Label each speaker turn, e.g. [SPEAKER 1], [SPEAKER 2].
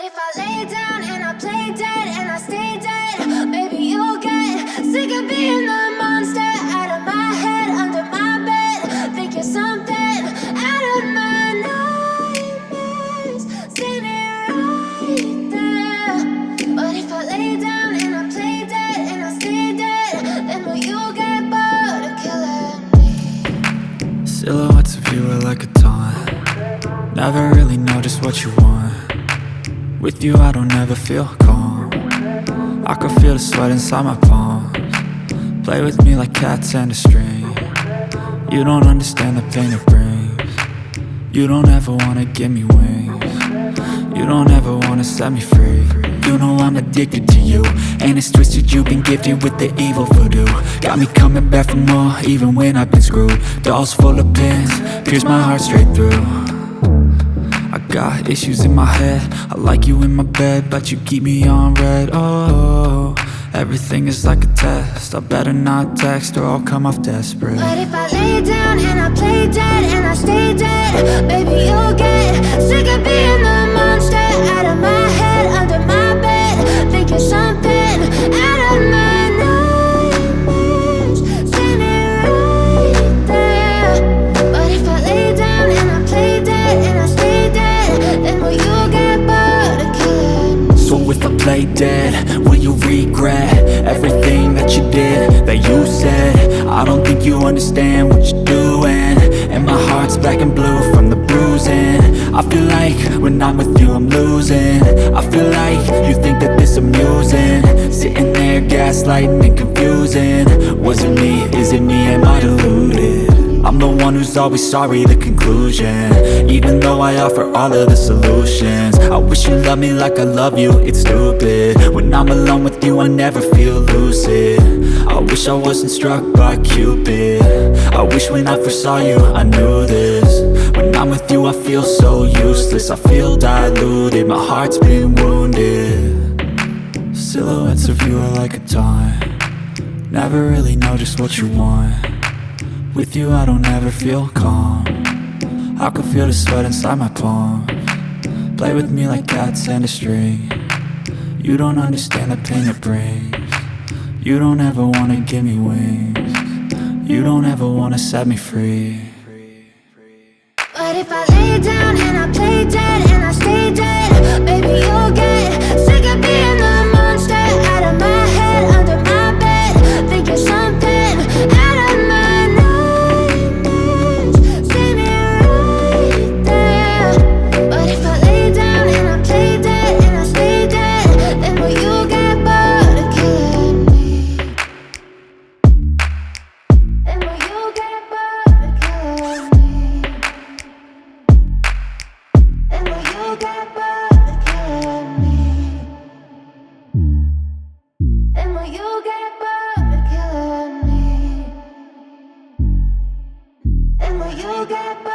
[SPEAKER 1] if I lay down and I play dead and I stay dead? Maybe you'll get sick of being the monster out of my head, under my bed. Think you're something out of my nightmares, standing right there. But if I lay down and I play dead and I stay dead, then will you get bored of killing me?
[SPEAKER 2] Silhouettes of you are like a taunt. Never really know just what you want. With you I don't ever feel calm. I can feel the sweat inside my palms. Play with me like cats and a string. You don't understand the pain it brings. You don't ever wanna give me wings. You don't ever wanna set me free. You know I'm addicted to you, and it's twisted, you've been gifted with the evil voodoo. Got me coming back for more, even when I've been screwed. Dolls full of pins, pierce my heart straight through. I got issues in my head, I like you in my bed, but you keep me on red. Oh, everything is like a test, I better not text or I'll come off desperate.
[SPEAKER 1] But if I lay down and I play dead and I stay dead, baby you'll get sick of being the monster out of my head, under my bed. Think you're something out of my nightmares, standing right there. But if I lay down and I play dead and I stay dead, then will you get bored of killing me?
[SPEAKER 2] So if I play dead, will you regret everything that you did, that you said? I don't think you understand what you're doing, and my heart's black and blue from the bruising. I feel like when I'm with you I'm losing. I feel like you think that this amusing, sitting there gaslighting and confusing. Was it me? Is it me? Am I deluded? I'm the one who's always sorry, the conclusion. Even though I offer all of the solutions, I wish you loved me like I love you, it's stupid. When I'm alone with you I never feel lucid. I wish I wasn't struck by Cupid. I wish when I first saw you I knew this. When I'm with you I feel so useless, I feel diluted, my heart's been wounded. Silhouettes of you are like a taunt. Never really know just what you want. With you I don't ever feel calm. I can feel the sweat inside my palms. Play with me like cats and a string. You don't understand the pain it brings. You don't ever wanna give me wings. You don't ever wanna set me free.
[SPEAKER 1] But if I lay down and I play dead and I stay dead, baby you'll get sick of being the monster out of my head, under my bed. Think you're something out of my nightmares, standing right there. But if I lay down and I play dead and I stay dead, then will you get bored of killing me? Then will you get bored of killing me? And will you get bored of killing me? And will you get bored of killing me? And will you get bored?